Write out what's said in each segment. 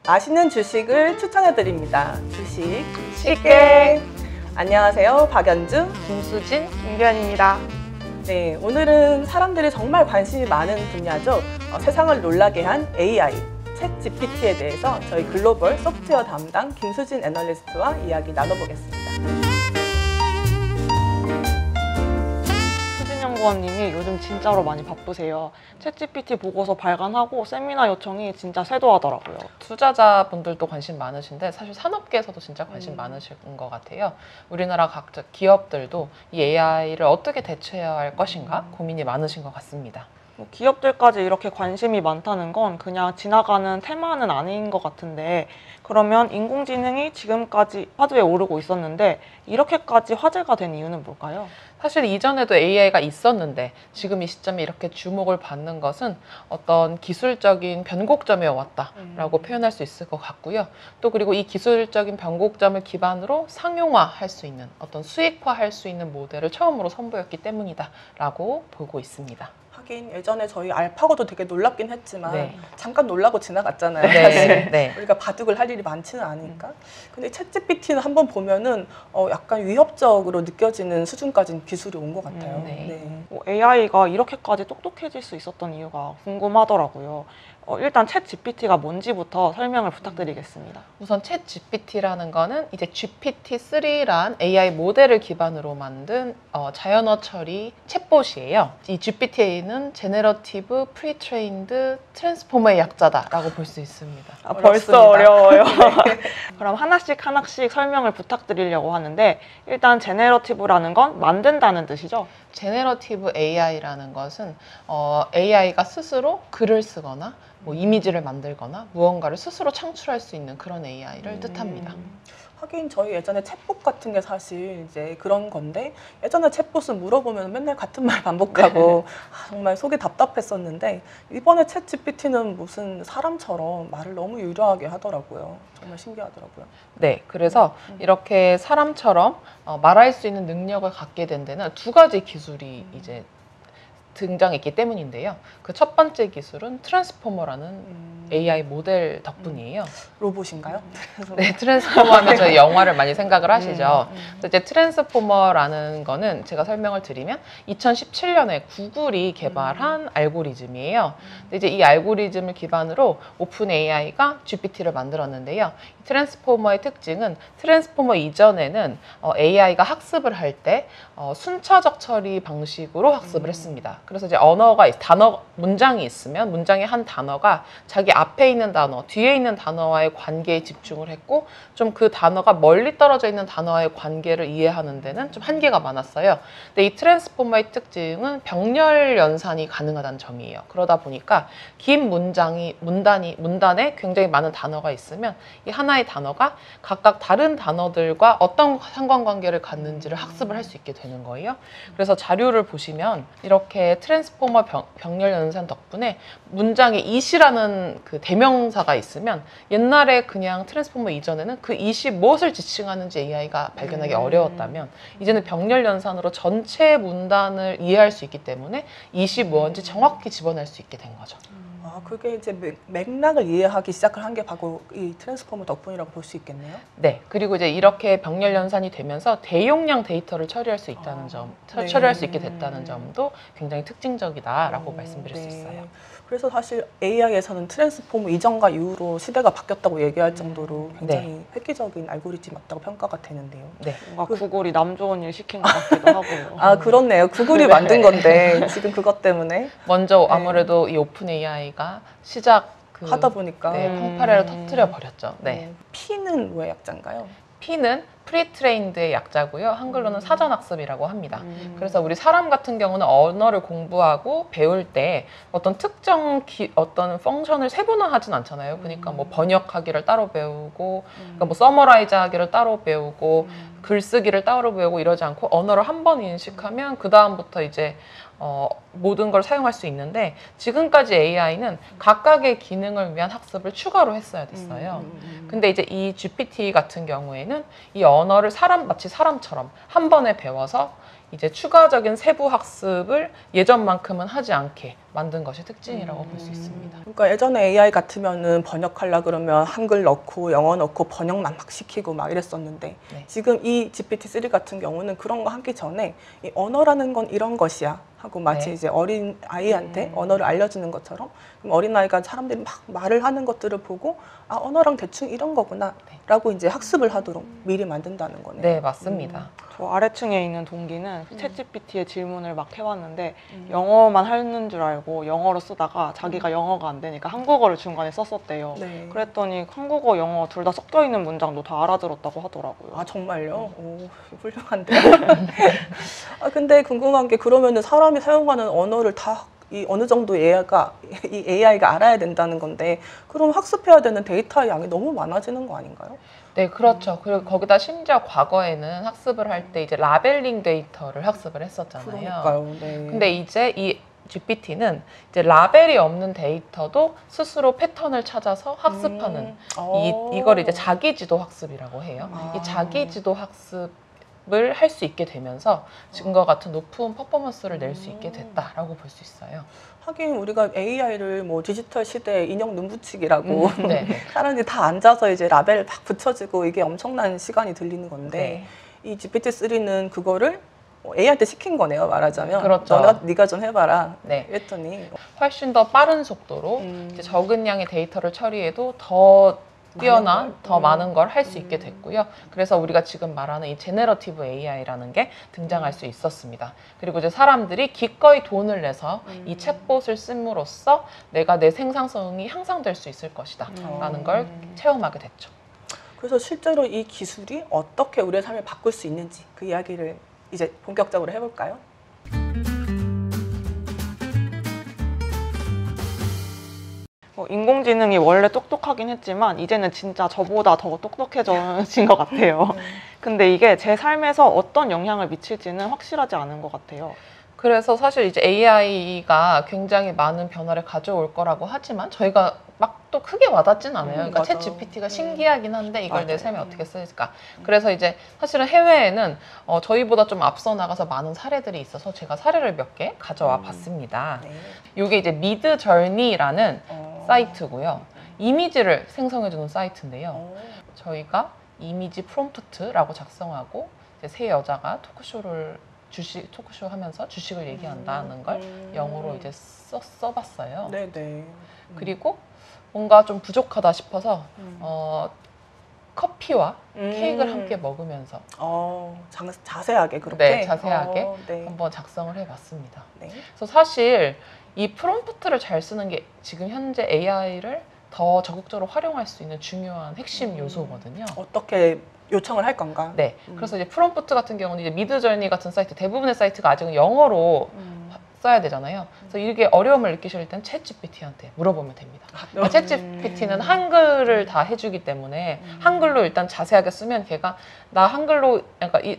맛있는 주식을 추천해드립니다. 주식 쉽게. 안녕하세요. 박연주, 김수진, 김규현입니다. 네, 오늘은 사람들이 정말 관심이 많은 분야죠. 세상을 놀라게 한 AI, 챗 GPT에 대해서 저희 글로벌 소프트웨어 담당 김수진 애널리스트와 이야기 나눠보겠습니다. 연구원님이 요즘 진짜로 많이 바쁘세요. 챗GPT 보고서 발간하고 세미나 요청이 진짜 쇄도하더라고요. 투자자분들도 관심 많으신데 사실 산업계에서도 진짜 관심 많으신 것 같아요. 우리나라 각자 기업들도 이 AI를 어떻게 대처해야 할 것인가 고민이 많으신 것 같습니다. 기업들까지 이렇게 관심이 많다는 건 그냥 지나가는 테마는 아닌 것 같은데, 그러면 인공지능이 지금까지 화두에 오르고 있었는데 이렇게까지 화제가 된 이유는 뭘까요? 사실 이전에도 AI가 있었는데 지금 이 시점에 이렇게 주목을 받는 것은 어떤 기술적인 변곡점에 왔다라고 표현할 수 있을 것 같고요. 또 그리고 이 기술적인 변곡점을 기반으로 상용화할 수 있는, 어떤 수익화할 수 있는 모델을 처음으로 선보였기 때문이다라고 보고 있습니다. 하긴 예전에 저희 알파고도 되게 놀랍긴 했지만 네. 잠깐 놀라고 지나갔잖아요. 네, 사실 네. 우리가 바둑을 할 일이 많지는 않으니까. 근데 챗GPT는 한번 보면은 약간 위협적으로 느껴지는 수준까지는 기술이 온 것 같아요. 네. AI가 이렇게까지 똑똑해질 수 있었던 이유가 궁금하더라고요. 일단 챗GPT가 뭔지부터 설명을 부탁드리겠습니다. 우선 챗 GPT라는 거는 이제 GPT-3란 AI 모델을 기반으로 만든 자연어 처리 챗봇이에요. 이 GPT는 제네러티브 프리트레인드 트랜스포머의 약자다라고 볼 수 있습니다. 벌써 어려워요. 그럼 하나씩 설명을 부탁드리려고 하는데, 일단 제네러티브라는 건 만든다는 뜻이죠? 제네러티브 AI라는 것은 AI가 스스로 글을 쓰거나 뭐 이미지를 만들거나 무언가를 스스로 창출할 수 있는 그런 AI를 뜻합니다. 하긴 저희 예전에 챗봇 같은 게 사실 이제 그런 건데, 예전에 챗봇은 물어보면 맨날 같은 말 반복하고 정말 속이 답답했었는데, 이번에 챗 GPT는 무슨 사람처럼 말을 너무 유려하게 하더라고요. 정말 신기하더라고요. 네, 그래서 이렇게 사람처럼 말할 수 있는 능력을 갖게 된 데는 두 가지 기술이 이제 등장했기 때문인데요. 그 첫 번째 기술은 트랜스포머라는 AI 모델 덕분이에요. 로봇인가요? 네, 트랜스포머 하면 저희 영화를 많이 생각을 하시죠. 그래서 이제 트랜스포머라는 거는 제가 설명을 드리면 2017년에 구글이 개발한 알고리즘이에요. 근데 이제 이 알고리즘을 기반으로 오픈 AI가 GPT를 만들었는데요. 이 트랜스포머의 특징은 트랜스포머 이전에는 AI가 학습을 할 때 순차적 처리 방식으로 학습을 했습니다. 그래서 이제 문장이 있으면 문장의 한 단어가 자기 앞에 있는 단어, 뒤에 있는 단어와의 관계에 집중을 했고, 좀 그 단어가 멀리 떨어져 있는 단어와의 관계를 이해하는 데는 좀 한계가 많았어요. 근데 이 트랜스포머의 특징은 병렬 연산이 가능하다는 점이에요. 그러다 보니까 긴 문단에 굉장히 많은 단어가 있으면 이 하나의 단어가 각각 다른 단어들과 어떤 상관관계를 갖는지를 학습을 할 수 있게 되는 거예요. 그래서 자료를 보시면 이렇게 트랜스포머 병렬 연산 덕분에 문장에 it이라는 그 대명사가 있으면, 옛날에 그냥 트랜스포머 이전에는 그 it이 무엇을 지칭하는지 AI가 발견하기 어려웠다면, 이제는 병렬 연산으로 전체 문단을 이해할 수 있기 때문에 it이 무엇인지 정확히 집어낼 수 있게 된 거죠. 그게 이제 맥락을 이해하기 시작을 한 게 바로 이 트랜스포머 덕분이라고 볼 수 있겠네요. 네, 그리고 이제 이렇게 병렬 연산이 되면서 대용량 데이터를 처리할 수 있다는 처리할 수 있게 됐다는 점도 굉장히 특징적이다라고 말씀드릴 수 있어요. 그래서 사실 AI에서는 트랜스포머 이전과 이후로 시대가 바뀌었다고 얘기할 정도로 굉장히 획기적인 알고리즘이었다고 평가가 되는데요. 네. 뭔가 구글이 남 좋은 일 시킨 것 같기도 하고요. 그렇네요. 구글이 만든 건데 지금 그것 때문에 먼저 아무래도 이 오픈 AI가 하다 보니까 펑파레를 터뜨려 버렸죠. 네. P는 왜 약자인가요? P는 프리트레인드의 약자고요. 한글로는 사전학습이라고 합니다. 그래서 우리 사람 같은 경우는 언어를 공부하고 배울 때 어떤 특정 어떤 펑션을 세분화하진 않잖아요. 그러니까 뭐 번역하기를 따로 배우고, 그러니까 뭐 서머라이즈 하기를 따로 배우고, 글쓰기를 따로 배우고 이러지 않고 언어를 한 번 인식하면 그 다음부터 이제 모든 걸 사용할 수 있는데, 지금까지 AI는 각각의 기능을 위한 학습을 추가로 했어야 됐어요. 근데 이제 이 GPT 같은 경우에는 이 언어를 마치 사람처럼 한 번에 배워서 이제 추가적인 세부 학습을 예전만큼은 하지 않게 만든 것이 특징이라고 볼 수 있습니다. 그러니까 예전에 AI 같으면은 번역하려 그러면 한글 넣고 영어 넣고 번역만 막 시키고 막 이랬었는데 네. 지금 이 GPT-3 같은 경우는 그런 거 하기 전에 이 언어라는 건 이런 것이야 하고 마치 네. 이제 어린 아이한테 언어를 알려주는 것처럼 그럼 어린 아이가 사람들이 막 말을 하는 것들을 보고 아 언어랑 대충 이런 거구나 라고 이제 학습을 하도록 미리 만든다는 거네요. 네, 맞습니다. 저 아래층에 있는 동기는 챗GPT에 질문을 막 해왔는데 영어만 하는 줄 알고 영어로 쓰다가 자기가 영어가 안 되니까 한국어를 중간에 썼었대요. 네. 그랬더니 한국어, 영어 둘 다 섞여 있는 문장도 다 알아들었다고 하더라고요. 아 정말요? 오 훌륭한데요. 아 근데 궁금한 게 그러면은 사람이 사용하는 언어를 다 이 어느 정도 이 AI가 알아야 된다는 건데 그럼 학습해야 되는 데이터의 양이 너무 많아지는 거 아닌가요? 네, 그렇죠. 그리고 거기다 심지어 과거에는 학습을 할 때 이제 라벨링 데이터를 학습을 했었잖아요. 그러니까요. 네. 근데 이제 이 GPT는 이제 라벨이 없는 데이터도 스스로 패턴을 찾아서 학습하는 이걸 이제 자기 지도 학습이라고 해요. 아. 이 자기 지도 학습을 할 수 있게 되면서 지금과 같은 높은 퍼포먼스를 낼 수 있게 됐다라고 볼 수 있어요. 하긴 우리가 AI를 뭐 디지털 시대의 인형 눈붙이기라고 네. 사람들이 다 앉아서 이제 라벨을 막 붙여주고 이게 엄청난 시간이 들리는 건데 네. 이 GPT-3는 그거를 AI한테 시킨 거네요, 말하자면. 그렇죠. 네가 좀 해봐라. 네. 했더니 훨씬 더 빠른 속도로 이제 적은 양의 데이터를 처리해도 더 뛰어난, 더 많은 걸 할 수 있게 됐고요. 그래서 우리가 지금 말하는 이 제네러티브 AI라는 게 등장할 수 있었습니다. 그리고 이제 사람들이 기꺼이 돈을 내서 이 챗봇을 씀으로써 내가 내 생산성이 향상될 수 있을 것이다 라는 걸 체험하게 됐죠. 그래서 실제로 이 기술이 어떻게 우리의 삶을 바꿀 수 있는지 그 이야기를 이제 본격적으로 해볼까요? 인공지능이 원래 똑똑하긴 했지만 이제는 진짜 저보다 더 똑똑해진 것 같아요. 근데 이게 제 삶에서 어떤 영향을 미칠지는 확실하지 않은 것 같아요. 그래서 사실 이제 AI가 굉장히 많은 변화를 가져올 거라고 하지만 저희가 막 또 크게 와닿진 않아요. 그러니까 맞아. 챗 GPT가 신기하긴 한데 이걸 내 맞아요. 삶에 어떻게 쓸까. 그래서 이제 사실은 해외에는 저희보다 좀 앞서 나가서 많은 사례들이 있어서 제가 사례를 몇 개 가져와 봤습니다. 네. 이게 이제 미드저니라는 어. 사이트고요. 이미지를 생성해주는 사이트인데요. 어. 저희가 이미지 프롬프트라고 작성하고 이제 세 여자가 토크쇼 하면서 주식을 얘기한다는 걸 영어로 이제 써봤어요. 네네. 그리고 뭔가 좀 부족하다 싶어서 커피와 케이크를 함께 먹으면서 자세하게 그렇게? 네, 자세하게 네. 한번 작성을 해봤습니다. 네. 그래서 사실 이 프롬프트를 잘 쓰는 게 지금 현재 AI를 더 적극적으로 활용할 수 있는 중요한 핵심 요소거든요. 어떻게 요청을 할 건가? 네, 그래서 이제 프롬프트 같은 경우는 이제 미드저니 같은 사이트 대부분의 사이트가 아직은 영어로 써야 되잖아요. 그래서 이게 어려움을 느끼실 때는 챗 GPT한테 물어보면 됩니다. 챗 GPT는 한글을 다 해주기 때문에 한글로 일단 자세하게 쓰면 걔가 나 한글로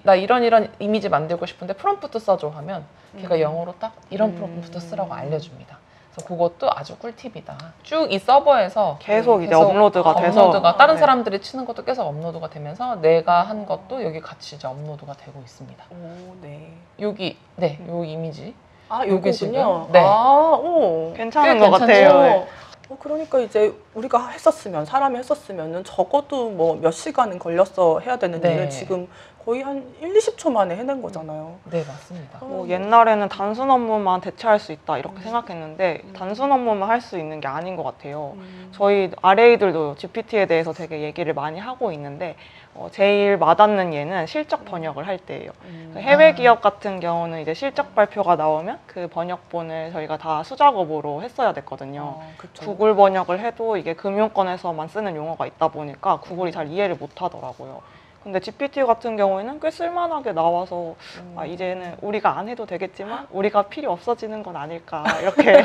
나 이런 이미지 만들고 싶은데 프롬프트 써줘 하면 걔가 영어로 딱 이런 프롬프트 쓰라고 알려줍니다. 그래서 그것도 아주 꿀팁이다. 쭉 이 서버에서 계속 이제 업로드가 돼서 업로드가 다른 네. 사람들이 치는 것도 계속 업로드가 되면서 내가 한 것도 여기 같이 이제 업로드가 되고 있습니다. 오, 네. 여기 네, 요 이미지. 아, 요게 요거군요. 지금? 네. 오. 괜찮은 꽤 것 같아요. 괜찮죠? 그러니까 이제 우리가 사람이 했었으면은 적어도 뭐 몇 시간은 걸렸어 해야 되는 네. 일을 지금 거의 한 1, 20초 만에 해낸 거잖아요. 네, 맞습니다. 뭐 옛날에는 단순 업무만 대체할 수 있다 이렇게 생각했는데 단순 업무만 할 수 있는 게 아닌 것 같아요. 저희 RA들도 GPT에 대해서 되게 얘기를 많이 하고 있는데 제일 와닿는 예는 실적 번역을 할 때예요. 해외 기업 같은 경우는 이제 실적 발표가 나오면 그 번역본을 저희가 다 수작업으로 했어야 됐거든요. 그쵸. 구글 번역을 해도 이게 금융권에서만 쓰는 용어가 있다 보니까 구글이 잘 이해를 못 하더라고요. 근데 GPT 같은 경우에는 꽤 쓸만하게 나와서 아, 이제는 우리가 안 해도 되겠지만 우리가 필요 없어지는 건 아닐까 이렇게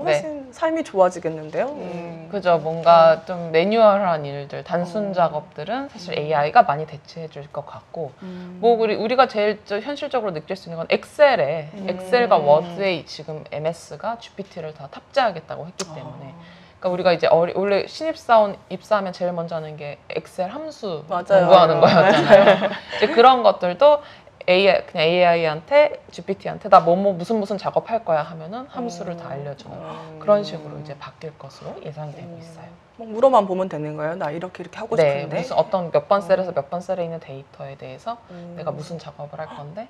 훨씬 삶이 좋아지겠는데요. 그죠. 뭔가 좀 매뉴얼한 일들, 단순 작업들은 사실 AI가 많이 대체해 줄 것 같고, 뭐 우리가 제일 현실적으로 느낄 수 있는 건 엑셀과 워드에 지금 MS가 GPT를 다 탑재하겠다고 했기 때문에. 그러니까 우리가 이제 원래 신입사원 입사하면 제일 먼저 하는 게 엑셀 함수 맞아요. 공부하는 거였잖아요. 이제 그런 것들도 AI, 그냥 AI한테 GPT한테 나 뭐뭐 무슨 작업할 거야 하면은 함수를 다 알려주는 그런 식으로 이제 바뀔 것으로 예상되고 있어요. 뭐 물어만 보면 되는 거예요? 나 이렇게 하고 네, 싶은데. 무슨 어떤 몇 번 셀에서 몇 번 셀에 있는 데이터에 대해서 음. 내가 무슨 작업을 할 건데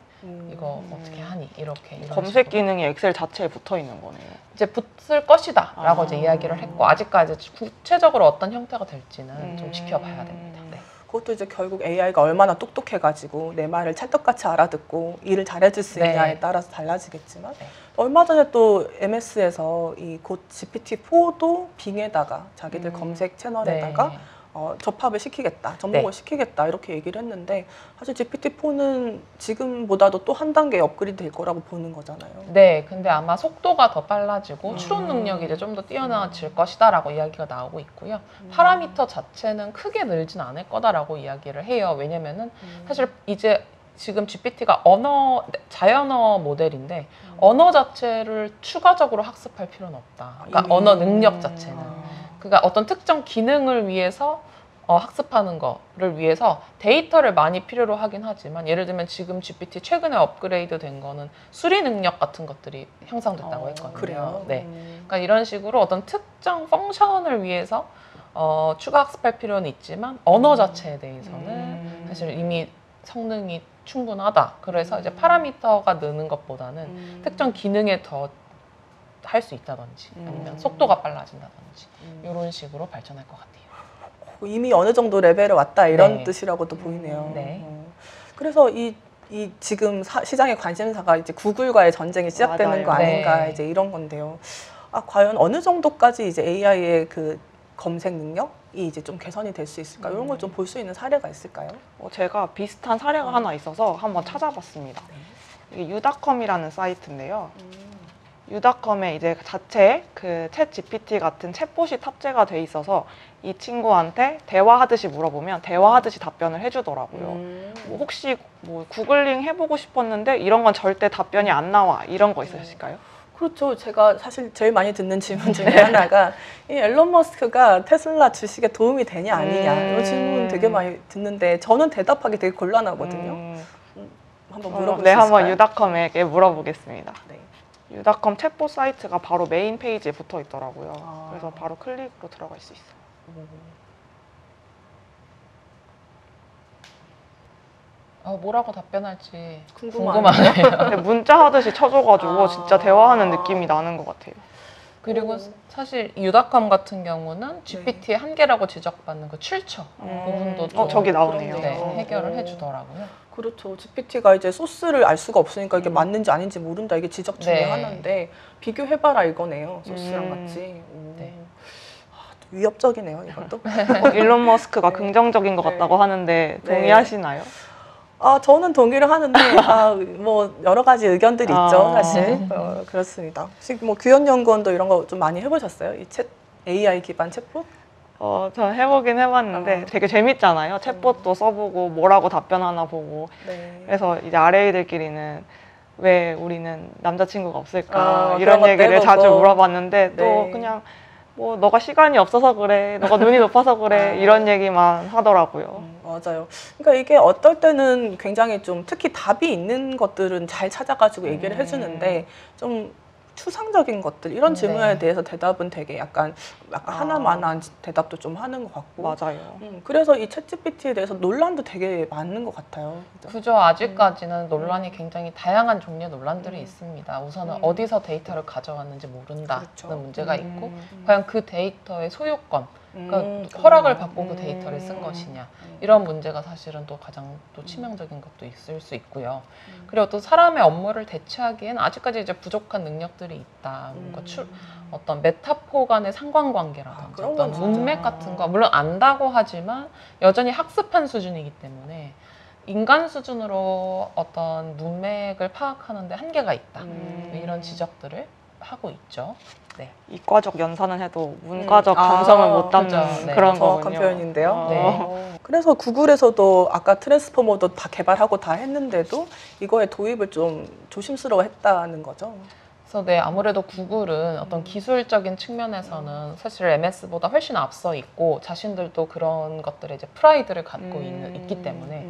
이거 어떻게 하니? 이렇게 이런 검색 식으로. 기능이 엑셀 자체에 붙어 있는 거네요. 이제 붙을 것이다 라고 아. 이제 이야기를 했고 아직까지 구체적으로 어떤 형태가 될지는 좀 지켜봐야 됩니다. 네. 그것도 이제 결국 AI가 얼마나 똑똑해가지고 내 말을 찰떡같이 알아듣고 일을 잘해줄 수 네. 있냐에 따라서 달라지겠지만 네. 얼마 전에 또 MS에서 이 곧 GPT-4도 빙에다가 자기들 검색 채널에다가 네. 접합을 시키겠다, 접목을 네. 시키겠다 이렇게 얘기를 했는데 사실 GPT-4는 지금보다도 또 한 단계 업그레이드 될 거라고 보는 거잖아요. 네, 근데 아마 속도가 더 빨라지고 추론 능력이 이제 좀 더 뛰어나질 것이다라고 이야기가 나오고 있고요. 파라미터 자체는 크게 늘진 않을 거다라고 이야기를 해요. 왜냐면은 사실 이제 지금 GPT가 자연어 모델인데 언어 자체를 추가적으로 학습할 필요는 없다. 그러니까 언어 능력 자체는. 그러니까 어떤 특정 기능을 위해서 학습하는 거를 위해서 데이터를 많이 필요로 하긴 하지만 예를 들면 지금 GPT 최근에 업그레이드 된 거는 수리 능력 같은 것들이 형성됐다고 했거든요. 그래요? 네. 그러니까 이런 식으로 어떤 특정 펑션을 위해서 추가 학습할 필요는 있지만 언어 자체에 대해서는 사실 이미 성능이 충분하다. 그래서 이제 파라미터가 느는 것보다는 특정 기능에 더 할 수 있다든지 아니면 속도가 빨라진다든지 이런 식으로 발전할 것 같아요. 이미 어느 정도 레벨에 왔다 이런 네. 뜻이라고도 보이네요. 네. 그래서 이 지금 시장의 관심사가 이제 구글과의 전쟁이 시작되는 맞아요. 거 아닌가 네. 이제 이런 건데요. 과연 어느 정도까지 이제 AI의 그 검색 능력이 이제 좀 개선이 될 수 있을까? 이런 걸 좀 볼 수 있는 사례가 있을까요? 제가 비슷한 사례가 하나 있어서 한번 찾아봤습니다. 이게 유다컴이라는 사이트인데요. 유다컴에 이제 자체 그 챗 GPT 같은 챗봇이 탑재가 돼 있어서 이 친구한테 대화하듯이 물어보면 대화하듯이 답변을 해주더라고요. 뭐 혹시 뭐 구글링 해보고 싶었는데 이런 건 절대 답변이 안 나와 이런 거 있으실까요? 그렇죠. 제가 사실 제일 많이 듣는 질문 중에 하나가 이 앨런 머스크가 테슬라 주식에 도움이 되냐 아니냐 이런 질문 되게 많이 듣는데 저는 대답하기 되게 곤란하거든요. 한번 물어볼 네, 수 한번 있을까요? 유다컴에게 물어보겠습니다. 네. 유다컴 챗봇 사이트가 바로 메인 페이지에 붙어 있더라고요. 그래서 바로 클릭으로 들어갈 수 있어요. 뭐라고 답변할지 궁금하네요. 궁금하네요. 근데 문자 하듯이 쳐줘가지고 진짜 대화하는 느낌이 나는 것 같아요. 그리고 사실 유다컴 같은 경우는 GPT의 한계라고 지적받는 그 출처 부분도 좀 저기 나오네요. 네, 해결을 해주더라고요. 그렇죠. GPT가 이제 소스를 알 수가 없으니까 이게 맞는지 아닌지 모른다. 이게 지적 중에 네. 하나인데 비교해봐라 이거네요. 소스랑 같이. 네. 위협적이네요, 이것도. 일론 머스크가 네. 긍정적인 것 같다고 하는데 네. 동의하시나요? 저는 동의를 하는데 뭐 여러 가지 의견들이 있죠, 사실. 그렇습니다. 혹시 뭐 규현연구원도 이런 거 좀 많이 해보셨어요? 이 AI 기반 챗봇? 저 해보긴 해봤는데 되게 재밌잖아요. 챗봇도 써보고 뭐라고 답변하나 보고. 네. 그래서 이제 RA들끼리는 왜 우리는 남자친구가 없을까 그런 이런 것도 얘기를 해보고. 자주 물어봤는데 또 네. 그냥 뭐 너가 시간이 없어서 그래, 너가 눈이 높아서 그래 이런 얘기만 하더라고요. 맞아요. 그러니까 이게 어떨 때는 굉장히 좀 특히 답이 있는 것들은 잘 찾아가지고 얘기를 해주는데 좀 추상적인 것들 이런 질문에 네. 대해서 대답은 되게 약간 하나만한 대답도 좀 하는 것 같고. 맞아요. 그래서 이 챗GPT에 대해서 논란도 되게 많은 것 같아요. 그죠? 그죠. 아직까지는 논란이 굉장히 다양한 종류의 논란들이 있습니다. 우선은 어디서 데이터를 가져왔는지 모른다는 그렇죠. 문제가 있고 과연 그 데이터의 소유권 그러니까 음. 허락을 받고 그 데이터를 쓴 것이냐 이런 문제가 사실은 또 가장 또 치명적인 것도 있을 수 있고요. 그리고 또 사람의 업무를 대체하기엔 아직까지 이제 부족한 능력들이 있다. 뭔가 어떤 메타포 간의 상관관계라든지 그런 어떤 건 진짜. 문맥 같은 거 물론 안다고 하지만 여전히 학습한 수준이기 때문에 인간 수준으로 어떤 문맥을 파악하는데 한계가 있다. 이런 지적들을 하고 있죠. 네. 이과적 연산은 해도 문과적 감성을 못 담는 그죠. 네. 그런 정확한 거군요. 표현인데요. 네. 그래서 구글에서도 아까 트랜스포머도 다 개발하고 다 했는데도 이거의 도입을 좀 조심스러워했다는 거죠. 그래서 네, 아무래도 구글은 어떤 기술적인 측면에서는 사실 MS보다 훨씬 앞서 있고 자신들도 그런 것들에 이제 프라이드를 갖고 있기 때문에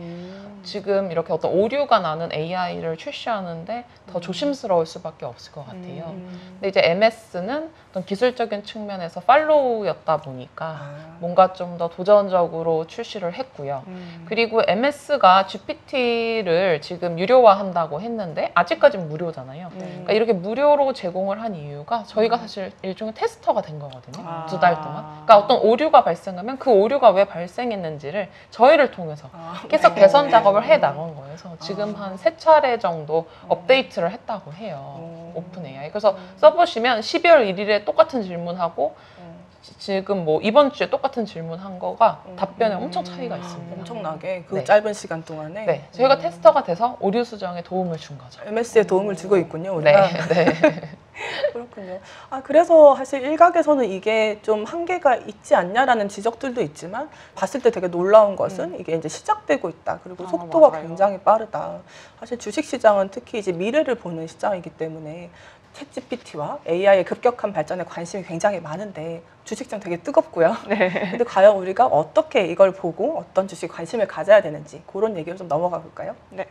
지금 이렇게 어떤 오류가 나는 AI를 출시하는데 더 조심스러울 수밖에 없을 것 같아요. 근데 이제 MS는 어떤 기술적인 측면에서 팔로우였다 보니까 뭔가 좀 더 도전적으로 출시를 했고요. 그리고 MS가 GPT를 지금 유료화한다고 했는데 아직까지는 무료잖아요. 그러니까 이렇게 무료로 제공을 한 이유가 저희가 사실 일종의 테스터가 된 거거든요. 2달 동안. 그러니까 어떤 오류가 발생하면 그 오류가 왜 발생했는지를 저희를 통해서 계속 개선 작업을 해 나간 거예요. 그래서 지금 한 3차례 정도 업데이트를 했다고 해요. 오픈 AI. 그래서 써보시면 12월 1일에 똑같은 질문하고 지금 뭐 이번 주에 똑같은 질문한 거가 답변에 엄청 차이가 있습니다. 엄청나게 그 네. 짧은 시간 동안에. 네, 저희가 테스터가 돼서 오류 수정에 도움을 준 거죠. MS에 도움을 주고 있군요, 네, 우리가. 네. 그렇군요. 그래서 사실 일각에서는 이게 좀 한계가 있지 않냐라는 지적들도 있지만 봤을 때 되게 놀라운 것은 이게 이제 시작되고 있다. 그리고 속도가 맞아요. 굉장히 빠르다. 사실 주식 시장은 특히 이제 미래를 보는 시장이기 때문에 챗GPT와 AI의 급격한 발전에 관심이 굉장히 많은데 주식시장 되게 뜨겁고요. 근데 과연 우리가 어떻게 이걸 보고 어떤 주식에 관심을 가져야 되는지 그런 얘기로 좀 넘어가 볼까요? 네.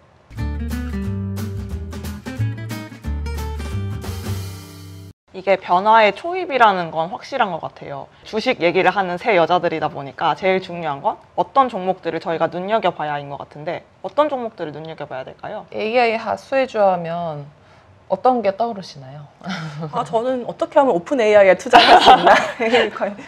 이게 변화의 초입이라는 건 확실한 것 같아요. 주식 얘기를 하는 세 여자들이다 보니까 제일 중요한 건 어떤 종목들을 저희가 눈여겨봐야인 것 같은데 어떤 종목들을 눈여겨봐야 될까요? AI 수혜주하면 어떤 게 떠오르시나요? 저는 어떻게 하면 오픈 AI에 투자할 수 있나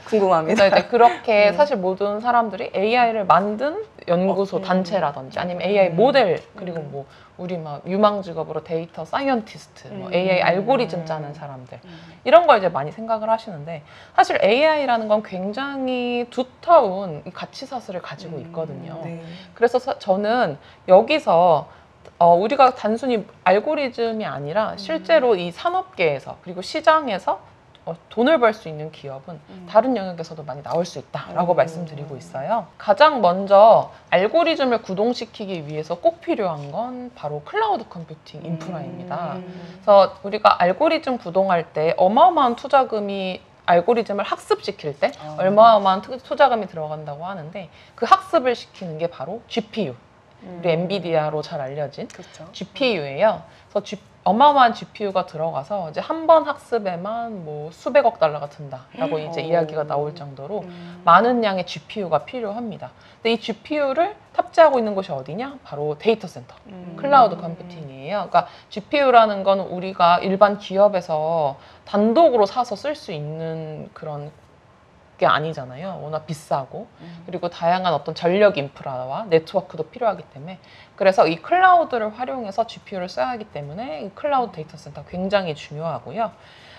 궁금합니다. 그래서 이제 그렇게 사실 모든 사람들이 AI를 만든 연구소 단체라든지 아니면 AI 모델 그리고 뭐 우리 막 유망 직업으로 데이터 사이언티스트, 뭐 AI 알고리즘 짜는 사람들 이런 걸 이제 많이 생각을 하시는데 사실 AI라는 건 굉장히 두터운 가치 사슬을 가지고 있거든요. 네. 그래서 저는 여기서 우리가 단순히 알고리즘이 아니라 실제로 이 산업계에서 그리고 시장에서 돈을 벌 수 있는 기업은 다른 영역에서도 많이 나올 수 있다라고 말씀드리고 있어요. 가장 먼저 알고리즘을 구동시키기 위해서 꼭 필요한 건 바로 클라우드 컴퓨팅 인프라입니다. 그래서 우리가 알고리즘 구동할 때 어마어마한 투자금이 알고리즘을 학습시킬 때 어마어마한 투자금이 들어간다고 하는데 그 학습을 시키는 게 바로 GPU. 우리 엔비디아로 잘 알려진 그렇죠. GPU예요. 그래서 어마어마한 GPU가 들어가서 이제 한 번 학습에만 뭐 수백억 달러가 든다라고 이제 이야기가 나올 정도로 많은 양의 GPU가 필요합니다. 근데 이 GPU를 탑재하고 있는 곳이 어디냐? 바로 데이터 센터, 클라우드 컴퓨팅이에요. 그러니까 GPU라는 건 우리가 일반 기업에서 단독으로 사서 쓸 수 있는 그런 게 아니잖아요. 워낙 비싸고 그리고 다양한 어떤 전력 인프라와 네트워크도 필요하기 때문에 그래서 이 클라우드를 활용해서 GPU를 써야 하기 때문에 이 클라우드 데이터 센터 굉장히 중요하고요.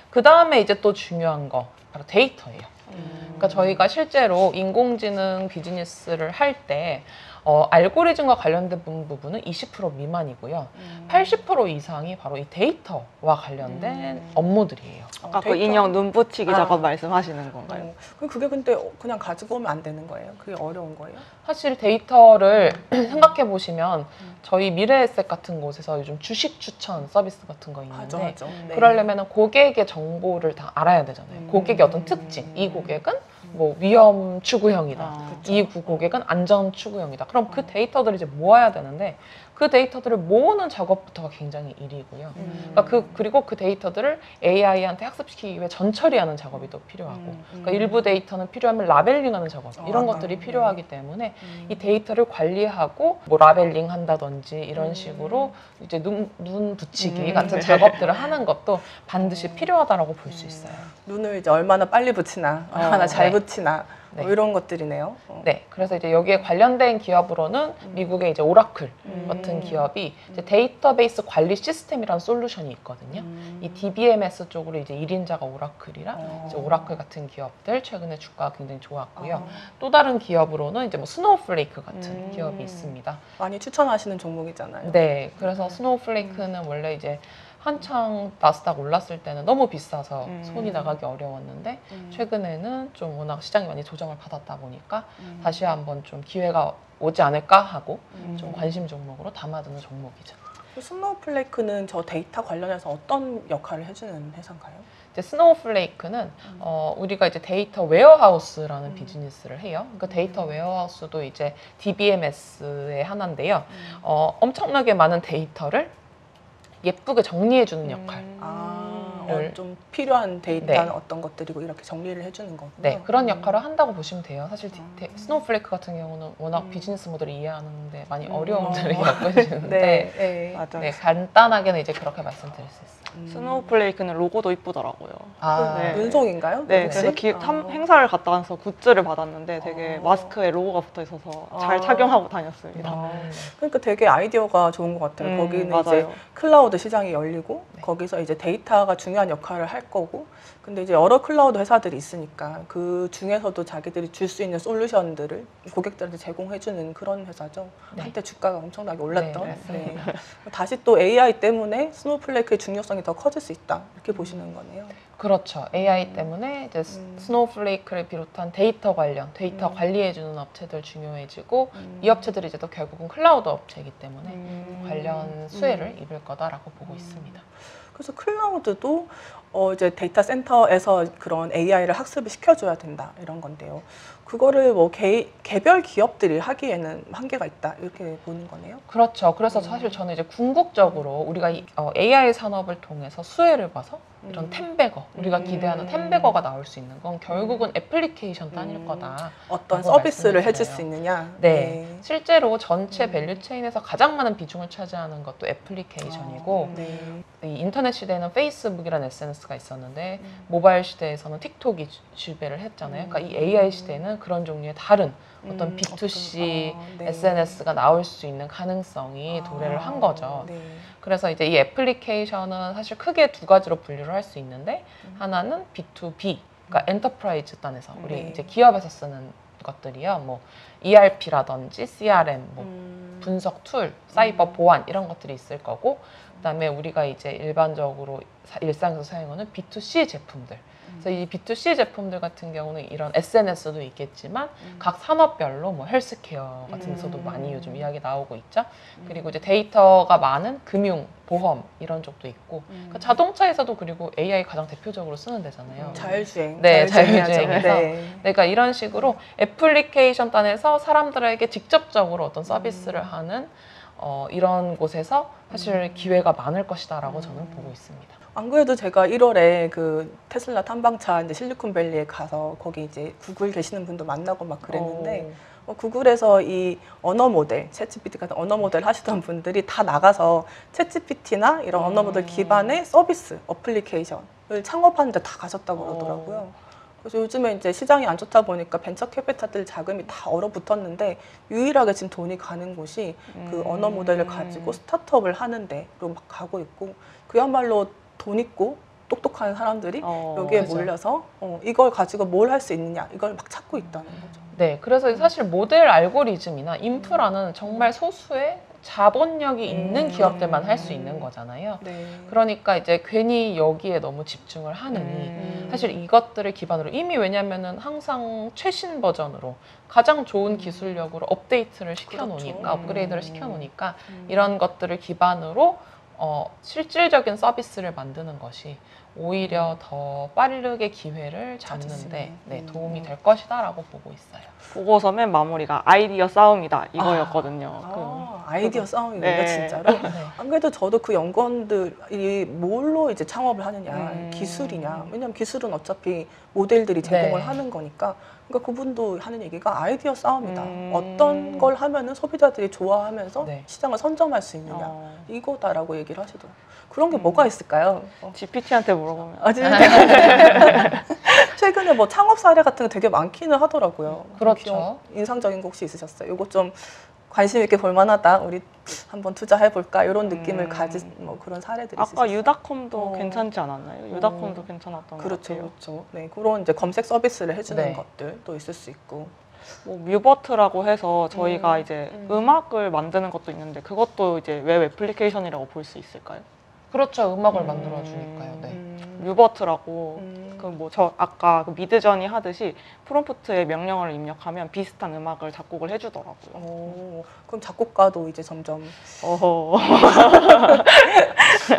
그 다음에 이제 또 중요한 거 바로 데이터예요. 그러니까 저희가 실제로 인공지능 비즈니스를 할 때 알고리즘과 관련된 부분은 20% 미만이고요. 80% 이상이 바로 이 데이터와 관련된 업무들이에요. 아까 그 데이터. 인형 눈 붙이기 작업 말씀하시는 건가요? 그게 근데 그냥 가지고 오면 안 되는 거예요? 그게 어려운 거예요? 사실 데이터를 생각해 보시면 저희 미래에셋 같은 곳에서 요즘 주식 추천 서비스 같은 거 있는데 맞아. 네. 그러려면 고객의 정보를 다 알아야 되잖아요. 고객의 어떤 특징. 이 고객은 뭐 위험 추구형이다. 이 고객은 안전 추구형이다. 그럼 그 데이터들을 이제 모아야 되는데 그 데이터들을 모으는 작업부터가 굉장히 일이고요. 그러니까 그리고 그 데이터들을 AI한테 학습시키기 위해 전처리하는 작업이 또 필요하고 그러니까 일부 데이터는 필요하면 라벨링하는 작업 이런 것들이 필요하기 때문에 이 데이터를 관리하고 뭐 라벨링 한다든지 이런 식으로 이제 눈 붙이기 같은 작업들을 하는 것도 반드시 필요하다라고 볼 수 있어요. 눈을 이제 얼마나 빨리 붙이나, 얼마나 잘 네. 붙이나 네. 뭐 이런 것들이네요. 네, 그래서 이제 여기에 관련된 기업으로는 미국의 이제 오라클 같은 기업이 이제 데이터베이스 관리 시스템이라는 솔루션이 있거든요. 이 DBMS 쪽으로 이제 1인자가 오라클이라 이제 오라클 같은 기업들 최근에 주가가 굉장히 좋았고요. 또 다른 기업으로는 이제 뭐 스노우플레이크 같은 기업이 있습니다. 많이 추천하시는 종목이잖아요. 네, 그래서 스노우플레이크는 원래 이제 한창 나스닥 올랐을 때는 너무 비싸서 손이 나가기 어려웠는데 최근에는 좀 워낙 시장이 많이 조정을 받았다 보니까 다시 한번 좀 기회가 오지 않을까 하고 좀 관심 종목으로 담아두는 종목이죠. 스노우플레이크는 저 데이터 관련해서 어떤 역할을 해주는 회사인가요? 이제 스노우플레이크는 우리가 이제 데이터 웨어하우스라는 비즈니스를 해요. 그 데이터 웨어하우스도 이제 DBMS의 하나인데요. 엄청나게 많은 데이터를 예쁘게 정리해주는 역할. 좀 필요한 데이터는 네. 어떤 것들이고 이렇게 정리를 해주는 거군요. 네, 그런 역할을 한다고 보시면 돼요. 사실 스노우플레이크 같은 경우는 워낙 비즈니스 모델을 이해하는데 많이 어려움들을 겪으시는데 네, 네. 맞아요. 네, 간단하게는 이제 그렇게 말씀드릴 수 있어요. 스노우플레이크는 로고도 이쁘더라고요. 네. 눈송인가요? 네, 혹시? 그래서 행사를 갔다 와서 굿즈를 받았는데 되게 마스크에 로고가 붙어 있어서 잘 착용하고 다녔습니다. 그러니까 되게 아이디어가 좋은 것 같아요. 거기는 맞아요. 이제 클라우드 시장이 열리고 네. 거기서 이제 데이터가 중요한 역할을 할 거고, 근데 이제 여러 클라우드 회사들이 있으니까 그 중에서도 자기들이 줄 수 있는 솔루션들을 고객들한테 제공해주는 그런 회사죠. 네. 한때 주가가 엄청나게 올랐던. 네, 네. 다시 또 AI 때문에 스노우플레이크의 중요성이 더 커질 수 있다 이렇게 보시는 거네요. 그렇죠. AI 때문에 이제 스노우플레이크를 비롯한 데이터 관련, 데이터 관리해주는 업체들 중요해지고 이 업체들이 이제 또 결국은 클라우드 업체이기 때문에 관련 수혜를 입을 거다라고 보고 있습니다. 그래서 클라우드도 이제 데이터 센터에서 그런 AI를 학습을 시켜줘야 된다 이런 건데요. 그거를 뭐 개별 기업들이 하기에는 한계가 있다 이렇게 보는 거네요. 그렇죠. 그래서 사실 저는 이제 궁극적으로 우리가 AI 산업을 통해서 수혜를 봐서 이런 템베거, 우리가 기대하는 템베거가 나올 수 있는 건 결국은 애플리케이션 단일 거다. 어떤 서비스를 해줄 수 있느냐. 네. 실제로 전체 밸류체인에서 가장 많은 비중을 차지하는 것도 애플리케이션이고 이 인터넷 시대에는 페이스북이라는 SNS가 있었는데 모바일 시대에서는 틱톡이 지배를 했잖아요. 그러니까 이 AI 시대에는 그런 종류의 다른 어떤 B2C SNS가 나올 수 있는 가능성이 도래를 한 거죠. 네. 그래서 이제 이 애플리케이션은 사실 크게 두 가지로 분류를 할 수 있는데 하나는 B2B, 그러니까 엔터프라이즈 단에서 우리 네. 이제 기업에서 쓰는 것들이요. 뭐 ERP라든지 CRM, 뭐 분석 툴, 사이버 보안 이런 것들이 있을 거고 그다음에 우리가 이제 일반적으로 일상에서 사용하는 B2C 제품들. 그래서 이 B2C 제품들 같은 경우는 이런 SNS도 있겠지만 각 산업별로 뭐 헬스케어 같은 데서도 많이 요즘 이야기 나오고 있죠. 그리고 이제 데이터가 많은 금융, 보험 이런 쪽도 있고 그러니까 자동차에서도 그리고 AI 가장 대표적으로 쓰는 데잖아요. 자율주행. 네, 자율주행하죠. 자율주행에서. 네. 그러니까 이런 식으로 애플리케이션 단에서 사람들에게 직접적으로 어떤 서비스를 하는 이런 곳에서 사실 기회가 많을 것이다라고 저는 보고 있습니다. 안 그래도 제가 1월에 그 테슬라 탐방차 이제 실리콘밸리에 가서 거기 이제 구글 계시는 분도 만나고 막 그랬는데 구글에서 이 언어 모델, 챗GPT 같은 언어 모델 하시던 분들이 다 나가서 챗GPT나 이런 언어 모델 기반의 서비스, 어플리케이션을 창업하는 데 다 가셨다고 그러더라고요. 그래서 요즘에 이제 시장이 안 좋다 보니까 벤처 캐피탈들 자금이 다 얼어붙었는데 유일하게 지금 돈이 가는 곳이 그 언어 모델을 가지고 스타트업을 하는데 막 가고 있고 그야말로 돈 있고 똑똑한 사람들이 여기에 그죠. 몰려서 이걸 가지고 뭘 할 수 있느냐 이걸 막 찾고 있다는 거죠. 네, 그래서 사실 모델 알고리즘이나 인프라는 정말 소수의 자본력이 있는 기업들만 할 수 있는 거잖아요. 네. 그러니까 이제 괜히 여기에 너무 집중을 하느니 사실 이것들을 기반으로 이미 왜냐면은 항상 최신 버전으로 가장 좋은 기술력으로 업데이트를 시켜놓으니까 그렇죠. 업그레이드를 시켜놓으니까 이런 것들을 기반으로 실질적인 서비스를 만드는 것이 오히려 더 빠르게 기회를 잡는데 네, 도움이 될 것이다라고 보고 있어요. 보고서 맨 마무리가 아이디어 싸움이다 이거였거든요. 아이디어 싸움이군요, 네. 진짜로. 네. 안 그래도 저도 그 연구원들이 뭘로 이제 창업을 하느냐, 기술이냐. 왜냐면 기술은 어차피 모델들이 제공을 네. 하는 거니까. 그러니까 그분도 하는 얘기가 아이디어 싸움이다. 어떤 걸 하면은 소비자들이 좋아하면서 네. 시장을 선점할 수 있느냐. 이거다라고 얘기를 하시더라고요. 그런 게 뭐가 있을까요? GPT한테 물어보면 아, 진짜. 최근에 뭐 창업 사례 같은 거 되게 많기는 하더라고요. 그렇죠. 인상적인 거 혹시 있으셨어요? 이거 좀 관심 있게 볼 만하다. 우리 한번 투자해 볼까? 이런 느낌을 가진 뭐 그런 사례들이 있으셨어요? 아까 유다컴도 괜찮지 않았나요? 유다컴도 괜찮았던 것 그렇죠, 같아요. 그렇죠. 네, 그런 이제 검색 서비스를 해주는 네. 것들도 있을 수 있고. 뭐 뮤버트라고 해서 저희가 이제 음악을 만드는 것도 있는데 그것도 이제 웹 애플리케이션이라고 볼 수 있을까요? 그렇죠. 음악을 만들어 주니까요. 네. 뮤버트라고 그 뭐 저 아까 그 미드저니 하듯이 프롬프트에 명령어를 입력하면 비슷한 음악을 작곡을 해주더라고요. 오, 그럼 작곡가도 이제 점점 어허.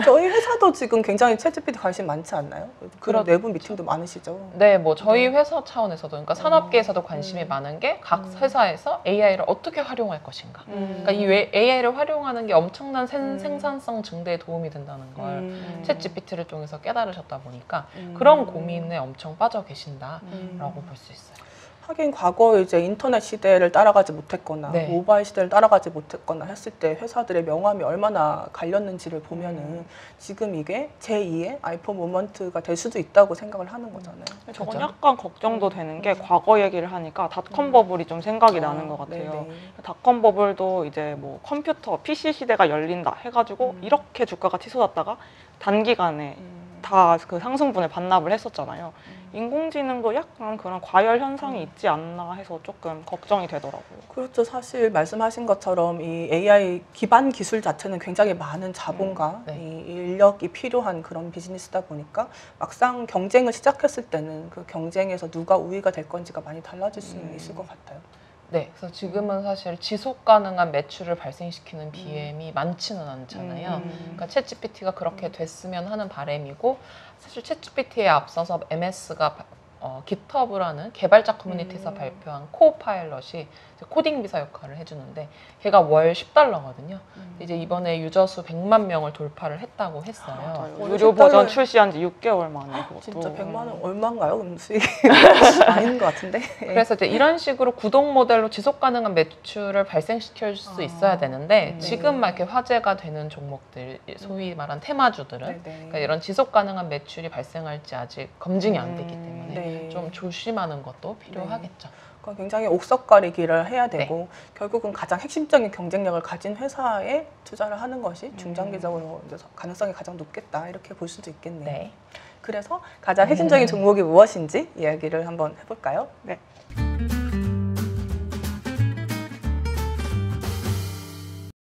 저희 회사도 지금 굉장히 챗GPT 관심 많지 않나요? 그런 그렇죠. 내부 미팅도 많으시죠? 네, 뭐 저희 회사 차원에서도 그러니까 산업계에서도 관심이 많은 게 각 회사에서 AI를 어떻게 활용할 것인가. 그러니까 이 AI를 활용하는 게 엄청난 생산성 증대에 도움이 된다는 걸 챗GPT를 통해서 깨달으셨다 보니까 그런 고민에 엄청 빠져 계신다라고 볼 수 있어요. 하긴 과거 이제 인터넷 시대를 따라가지 못했거나 네. 모바일 시대를 따라가지 못했거나 했을 때 회사들의 명암이 얼마나 갈렸는지를 보면은 지금 이게 제2의 아이폰 모먼트가 될 수도 있다고 생각을 하는 거잖아요. 저건 그죠? 약간 걱정도 되는 게 과거 얘기를 하니까 닷컴 버블이 좀 생각이 나는 것 같아요. 네네. 닷컴 버블도 이제 뭐 컴퓨터, PC 시대가 열린다 해가지고 이렇게 주가가 치솟았다가 단기간에 다 그 상승분에 반납을 했었잖아요. 인공지능도 약간 그런 과열 현상이 있지 않나 해서 조금 걱정이 되더라고요. 그렇죠. 사실 말씀하신 것처럼 이 AI 기반 기술 자체는 굉장히 많은 자본과 네. 이 인력이 필요한 그런 비즈니스다 보니까 막상 경쟁을 시작했을 때는 그 경쟁에서 누가 우위가 될 건지가 많이 달라질 수는 있을 것 같아요. 네, 그래서 지금은 사실 지속 가능한 매출을 발생시키는 BM이 많지는 않잖아요. 그러니까 챗GPT가 그렇게 됐으면 하는 바람이고 사실 챗GPT에 앞서서 MS가 GitHub라는 개발자 커뮤니티에서 발표한 코파일럿이 코딩 비서 역할을 해주는데 걔가 월 $10거든요. 이제 이번에 유저 수 100만 명을 돌파를 했다고 했어요. 맞아요. 유료 버전 출시한 지 6개월 만에 그것도. 진짜 100만 원 얼마인가요? 그럼 수익이 아닌 것 같은데. 그래서 이제 이런 식으로 구독 모델로 지속 가능한 매출을 발생시킬 수 있어야 되는데 네. 지금 막 이렇게 화제가 되는 종목들, 소위 말한 테마주들은 네네. 그러니까 이런 지속 가능한 매출이 발생할지 아직 검증이 안 됐기 때문에 네. 좀 조심하는 것도 필요하겠죠. 그러니까 굉장히 옥석가리기를 해야 되고 결국은 가장 핵심적인 경쟁력을 가진 회사에 투자를 하는 것이 중장기적으로 이제 가능성이 가장 높겠다 이렇게 볼 수도 있겠네요. 네. 그래서 가장 핵심적인 종목이 무엇인지 이야기를 한번 해볼까요? 네.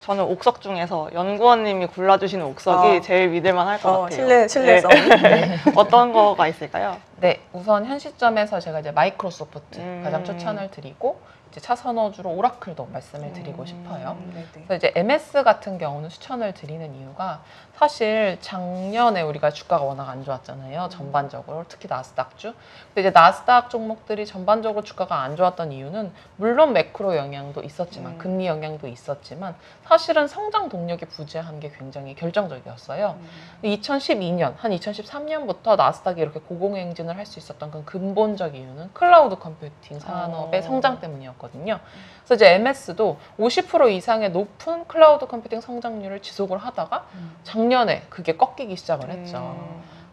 저는 옥석 중에서 연구원님이 골라주시는 옥석이 제일 믿을만 할 것 같아요. 신뢰성. 네. 어떤 거가 있을까요? 네, 우선 현 시점에서 제가 이제 마이크로소프트 가장 추천을 드리고 이제 차선호주로 오라클도 말씀을 드리고 싶어요. 네네. 그래서 이제 MS 같은 경우는 추천을 드리는 이유가 사실 작년에 우리가 주가가 워낙 안 좋았잖아요. 전반적으로 특히 나스닥주. 근데 이제 나스닥 종목들이 전반적으로 주가가 안 좋았던 이유는 물론 매크로 영향도 있었지만 금리 영향도 있었지만 사실은 성장 동력이 부재한 게 굉장히 결정적이었어요. 2012년, 한 2013년부터 나스닥이 이렇게 고공행진을 할 수 있었던 그 근본적 이유는 클라우드 컴퓨팅 산업의 성장 때문이었거든요. 그래서 이제 MS도 50% 이상의 높은 클라우드 컴퓨팅 성장률을 지속을 하다가 작년에 그게 꺾이기 시작을 했죠.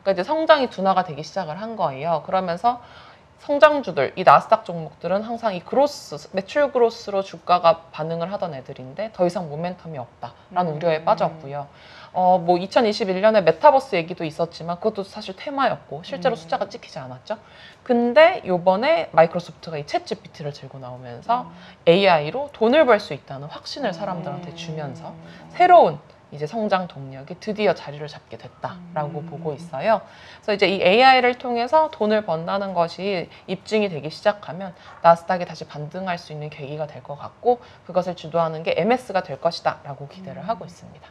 그러니까 이제 성장이 둔화가 되기 시작을 한 거예요. 그러면서 성장주들, 이 나스닥 종목들은 항상 이 그로스, 매출 그로스로 주가가 반응을 하던 애들인데 더 이상 모멘텀이 없다라는 우려에 빠졌고요. 뭐 2021년에 메타버스 얘기도 있었지만 그것도 사실 테마였고 실제로 숫자가 찍히지 않았죠. 근데 요번에 마이크로소프트가 이 챗 GPT를 들고 나오면서 AI로 돈을 벌 수 있다는 확신을 사람들한테 주면서 새로운 이제 성장 동력이 드디어 자리를 잡게 됐다라고 보고 있어요. 그래서 이제 이 AI를 통해서 돈을 번다는 것이 입증이 되기 시작하면 나스닥이 다시 반등할 수 있는 계기가 될 것 같고 그것을 주도하는 게 MS가 될 것이다라고 기대를 하고 있습니다.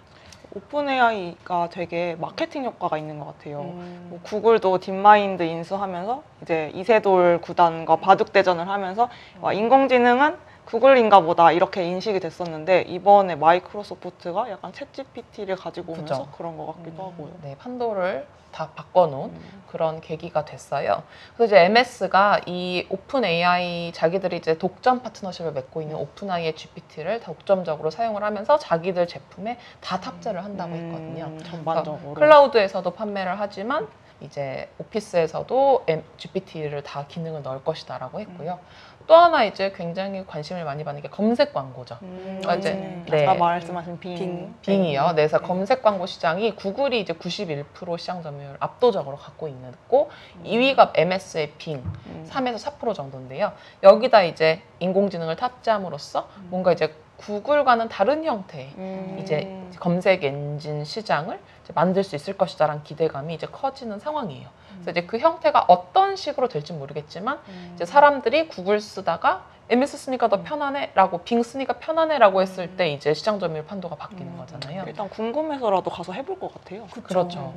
오픈 AI가 되게 마케팅 효과가 있는 것 같아요. 뭐 구글도 딥마인드 인수하면서 이제 이세돌 구단과 바둑 대전을 하면서 와, 인공지능은 구글인가 보다 이렇게 인식이 됐었는데 이번에 마이크로소프트가 약간 챗 GPT를 가지고 오면서 그죠. 그런 것 같기도 하고요. 네, 판도를 다 바꿔놓은 그런 계기가 됐어요. 그래서 이제 MS가 이 오픈 AI 자기들이 이제 독점 파트너십을 맺고 있는 오픈 AI GPT를 독점적으로 사용을 하면서 자기들 제품에 다 탑재를 한다고 했거든요. 전반적으로. 클라우드에서도 판매를 하지만 이제 오피스에서도 GPT를 다 기능을 넣을 것이다라고 했고요. 또 하나 이제 굉장히 관심을 많이 받는 게 검색 광고죠. 그러니까 이제 아까 말씀하신 빙. 빙이요. 네, 그래서 검색 광고 시장이 구글이 이제 91% 시장 점유율 압도적으로 갖고 있고 2위가 MS의 빙 3에서 4% 정도인데요. 여기다 이제 인공지능을 탑재함으로써 뭔가 이제 구글과는 다른 형태의 이제 검색 엔진 시장을 이제 만들 수 있을 것이다라는 기대감이 이제 커지는 상황이에요. 그래서 이제 그 형태가 어떤 식으로 될지 모르겠지만 이제 사람들이 구글 쓰다가 MS 쓰니까 더 편하네라고 빙 쓰니까 편하네라고 했을 때 이제 시장 점유율 판도가 바뀌는 거잖아요. 일단 궁금해서라도 가서 해볼 것 같아요. 그렇죠.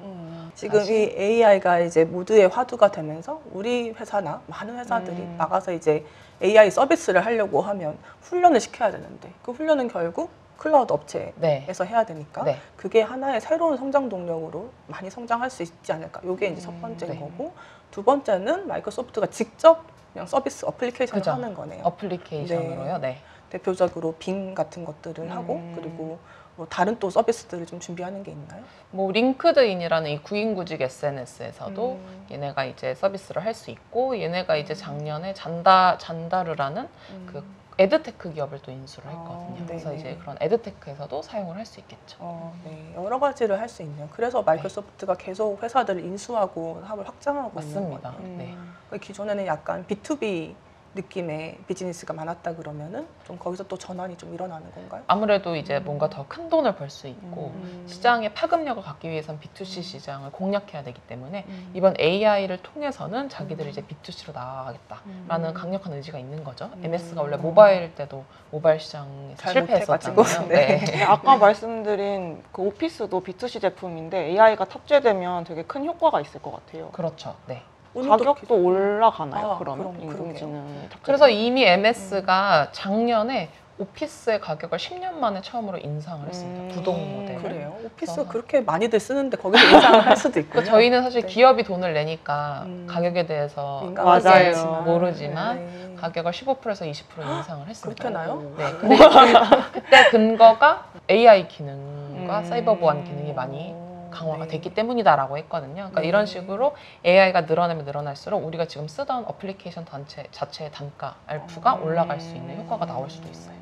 지금 이 AI가 이제 모두의 화두가 되면서 우리 회사나 많은 회사들이 나가서 이제 AI 서비스를 하려고 하면 훈련을 시켜야 되는데 그 훈련은 결국 클라우드 업체에서 네. 해야 되니까 네. 그게 하나의 새로운 성장 동력으로 많이 성장할 수 있지 않을까. 이게 이제 첫 번째인 네. 거고 두 번째는 마이크로소프트가 직접 그냥 서비스 어플리케이션을 그죠. 하는 거네요. 어플리케이션으로요. 네. 대표적으로 빙 같은 것들을 하고 그리고 뭐 다른 또 서비스들을 좀 준비하는 게 있나요? 뭐 링크드인이라는 이 구인구직 SNS에서도 얘네가 이제 서비스를 할 수 있고 얘네가 이제 작년에 잔다르라는 그 에드테크 기업을 또 인수를 했거든요. 네, 그래서 네. 이제 그런 에드테크에서도 사용을 할 수 있겠죠. 네, 여러 가지를 할 수 있네요. 그래서 마이크로소프트가 계속 회사들을 인수하고 사업을 확장하고 맞습니다. 있는 거예요. 네. 기존에는 약간 B2B 느낌의 비즈니스가 많았다 그러면은 좀 거기서 또 전환이 좀 일어나는 건가요? 아무래도 이제 뭔가 더 큰 돈을 벌 수 있고 시장의 파급력을 갖기 위해선 B2C 시장을 공략해야 되기 때문에 이번 AI를 통해서는 자기들이 이제 B2C로 나아가겠다라는 강력한 의지가 있는 거죠. MS가 원래 모바일 때도 모바일 시장에서 잘 실패했었잖아요. 못해가지고. 네. 네, 아까 말씀드린 그 오피스도 B2C 제품인데 AI가 탑재되면 되게 큰 효과가 있을 것 같아요. 그렇죠. 네. 가격도 올라가나요? 아, 그러면 그러게요. 인공지능이 탑재되면? 그래서 이미 MS가 작년에 오피스의 가격을 10년 만에 처음으로 인상을 했습니다. 부동 모델. 그래요. 오피스 그래서- 그렇게 많이들 쓰는데 거기서 인상을 할 수도 있고요. 그러니까 저희는 사실 네. 기업이 돈을 내니까 가격에 대해서 민감하지 맞아요. 않지만. 모르지만 네. 가격을 15%에서 20% 인상을 했습니다. 그렇게 나요? 네. 근데 그때 근거가 AI 기능과 사이버 보안 기능이 많이 강화가 네. 됐기 때문이다라고 했거든요. 그러니까 네. 이런 식으로 AI가 늘어나면 늘어날수록 우리가 지금 쓰던 어플리케이션 자체의 단가, 알프가 올라갈 수 있는 효과가 나올 수도 있어요.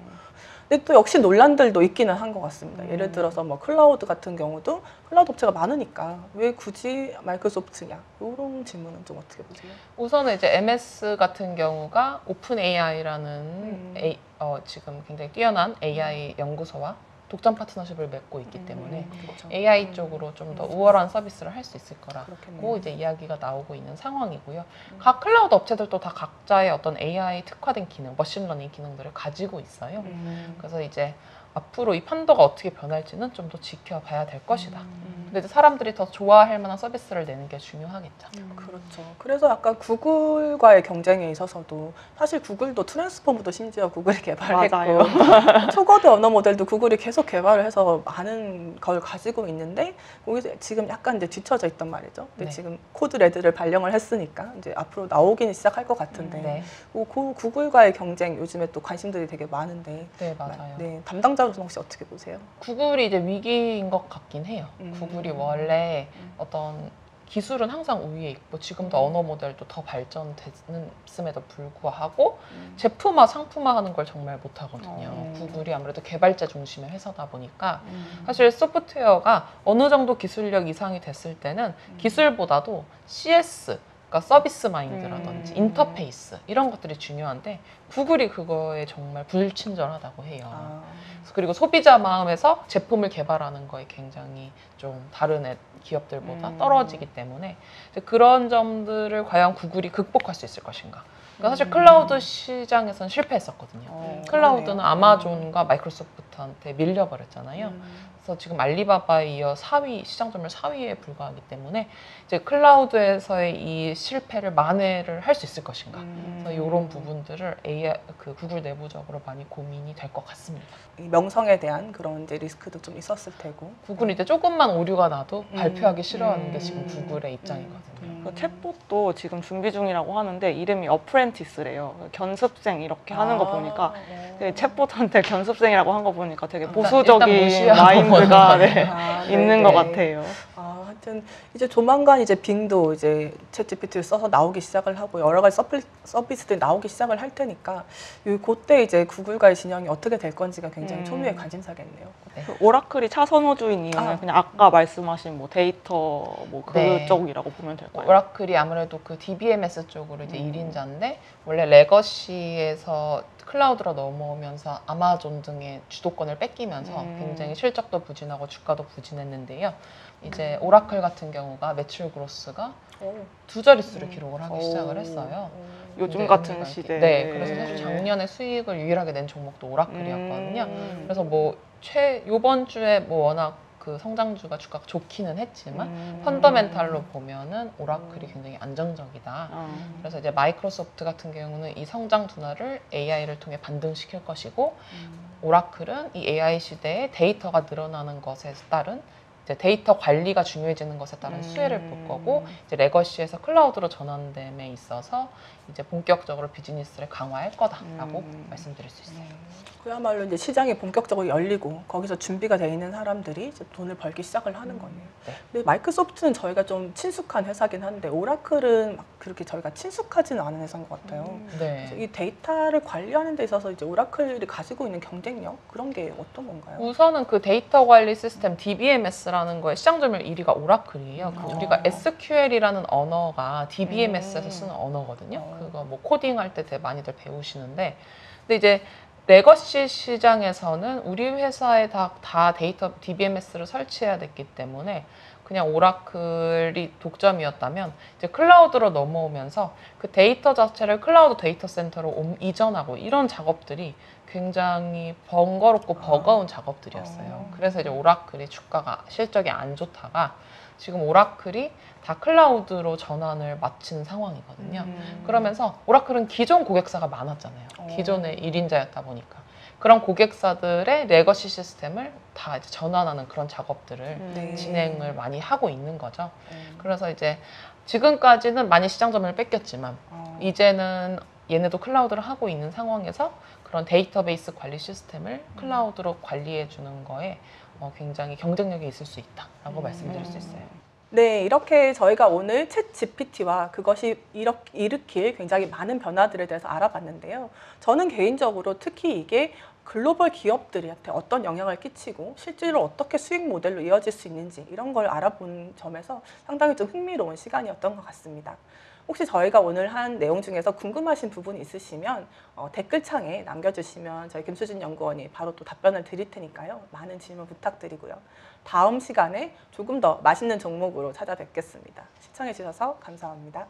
근데 또 역시 논란들도 있기는 한 것 같습니다. 예를 들어서 뭐 클라우드 같은 경우도 클라우드 업체가 많으니까 왜 굳이 마이크로소프트냐 이런 질문은 좀 어떻게 보세요? 우선은 이제 MS 같은 경우가 오픈 AI라는 지금 굉장히 뛰어난 AI 연구소와 독점 파트너십을 맺고 있기 때문에 그렇죠. AI 쪽으로 좀 더 우월한 서비스를 할 수 있을 거라고 그렇겠네요. 이제 이야기가 나오고 있는 상황이고요. 각 클라우드 업체들도 다 각자의 어떤 AI 특화된 기능, 머신러닝 기능들을 가지고 있어요. 그래서 이제 앞으로 이 판도가 어떻게 변할지는 좀 더 지켜봐야 될 것이다. 근데 이제 사람들이 더 좋아할 만한 서비스를 내는 게 중요하겠죠. 그렇죠. 그래서 아까 구글과의 경쟁에 있어서도 사실 구글도 트랜스포머도 심지어 구글이 개발했고 맞아요. 초거대 언어 모델도 구글이 계속 개발을 해서 많은 걸 가지고 있는데 거기서 지금 약간 이제 뒤처져 있단 말이죠. 근데 네. 지금 코드 레드를 발령을 했으니까 이제 앞으로 나오기는 시작할 것 같은데 네, 그 구글과의 경쟁 요즘에 또 관심들이 되게 많은데 네 맞아요. 네, 담당자로서 혹시 어떻게 보세요? 구글이 이제 위기인 것 같긴 해요. 구글이 원래 어떤 기술은 항상 우위에 있고 지금도 언어 모델도 더 발전됐음에도 불구하고 제품화, 상품화하는 걸 정말 못하거든요. 구글이 아무래도 개발자 중심의 회사다 보니까 사실 소프트웨어가 어느 정도 기술력 이상이 됐을 때는 기술보다도 CS, 그러니까 서비스 마인드라든지 인터페이스 이런 것들이 중요한데 구글이 그거에 정말 불친절하다고 해요. 그리고 소비자 마음에서 제품을 개발하는 거에 굉장히 좀 다른 기업들보다 떨어지기 때문에 이제 그런 점들을 과연 구글이 극복할 수 있을 것인가. 그러니까 사실 클라우드 시장에서는 실패했었거든요. 클라우드는 아마존과 마이크로소프트한테 밀려버렸잖아요. 그래서 지금 알리바바에 이어 4위, 시장 점유율 4위에 불과하기 때문에 이제 클라우드에서의 이 실패를 만회를 할 수 있을 것인가. 그래서 이런 부분들을 그 구글 내부적으로 많이 고민이 될 것 같습니다. 이 명성에 대한 그런 이제 리스크도 좀 있었을 테고. 구글이 이제 조금만 오류가 나도 발표하기 싫어하는 게 지금 구글의 입장이거든요. 그 챗봇도 지금 준비 중이라고 하는데 이름이 어프렌티스래요. 견습생 이렇게 하는 거 보니까 되게 챗봇한테 견습생이라고 한 거 보니까 되게 일단 보수적인 무시하고 마인드가 네, 아, 있는 네네. 것 같아요. 아무튼 이제 조만간 이제 빙도 이제 챗GPT를 써서 나오기 시작을 하고 여러 가지 서비스들이 나오기 시작을 할 테니까 그때 이제 구글과의 진영이 어떻게 될 건지가 굉장히 초미의 관심사겠네요. 그 오라클이 차선호주인 이유는 그냥 아까 말씀하신 뭐 데이터 뭐 그쪽이라고 보면 될까요? 오라클이 아무래도 그 DBMS 쪽으로 이제 1인자인데 원래 레거시에서 클라우드로 넘어오면서 아마존 등의 주도권을 뺏기면서 굉장히 실적도 부진하고 주가도 부진했는데요. 이제 오라클 같은 경우가 매출 그로스가 두 자릿수를 기록을 하기 시작을 했어요. 요즘 같은 시대에. 네, 그래서 사실 작년에 수익을 유일하게 낸 종목도 오라클이었거든요. 그래서 뭐 요번 주에 뭐 워낙 그 성장주가 주가가 좋기는 했지만 펀더멘탈로 보면은 오라클이 굉장히 안정적이다. 그래서 이제 마이크로소프트 같은 경우는 이 성장 둔화를 AI를 통해 반등시킬 것이고 오라클은 이 AI 시대에 데이터가 늘어나는 것에 따른 이제 데이터 관리가 중요해지는 것에 따른 수혜를 볼 거고 이제 레거시에서 클라우드로 전환됨에 있어서 이제 본격적으로 비즈니스를 강화할 거다라고 말씀드릴 수 있어요. 그야말로 이제 시장이 본격적으로 열리고 거기서 준비가 돼 있는 사람들이 이제 돈을 벌기 시작을 하는 거네요. 네. 근데 마이크로소프트는 저희가 좀 친숙한 회사긴 한데 오라클은 막 그렇게 저희가 친숙하지는 않은 회사인 것 같아요. 네. 그래서 이 데이터를 관리하는 데 있어서 이제 오라클이 가지고 있는 경쟁력 그런 게 어떤 건가요? 우선은 그 데이터 관리 시스템 DBMS라는 거에 시장 점유율 1위가 오라클이에요. 우리가 SQL이라는 언어가 DBMS에서 쓰는 언어거든요. 그거 뭐 코딩할 때 되게 많이들 배우시는데, 근데 이제 레거시 시장에서는 우리 회사에 다 데이터 DBMS를 설치해야 됐기 때문에 그냥 오라클이 독점이었다면 이제 클라우드로 넘어오면서 그 데이터 자체를 클라우드 데이터 센터로 이전하고 이런 작업들이 굉장히 번거롭고 버거운 작업들이었어요. 그래서 이제 오라클이 주가가 실적이 안 좋다가 지금 오라클이 다 클라우드로 전환을 마친 상황이거든요. 그러면서 오라클은 기존 고객사가 많았잖아요. 기존의 1인자였다 보니까. 그런 고객사들의 레거시 시스템을 다 이제 전환하는 그런 작업들을 진행을 많이 하고 있는 거죠. 그래서 이제 지금까지는 많이 시장 점유율을 뺏겼지만 이제는 얘네도 클라우드를 하고 있는 상황에서 그런 데이터베이스 관리 시스템을 클라우드로 관리해 주는 거에 굉장히 경쟁력이 있을 수 있다라고 말씀드릴 수 있어요. 네, 이렇게 저희가 오늘 챗 GPT와 그것이 일으킬 굉장히 많은 변화들에 대해서 알아봤는데요. 저는 개인적으로 특히 이게 글로벌 기업들한테 어떤 영향을 끼치고 실제로 어떻게 수익 모델로 이어질 수 있는지 이런 걸 알아본 점에서 상당히 좀 흥미로운 시간이었던 것 같습니다. 혹시 저희가 오늘 한 내용 중에서 궁금하신 부분이 있으시면 댓글창에 남겨주시면 저희 김수진 연구원이 바로 또 답변을 드릴 테니까요. 많은 질문 부탁드리고요. 다음 시간에 조금 더 맛있는 종목으로 찾아뵙겠습니다. 시청해 주셔서 감사합니다.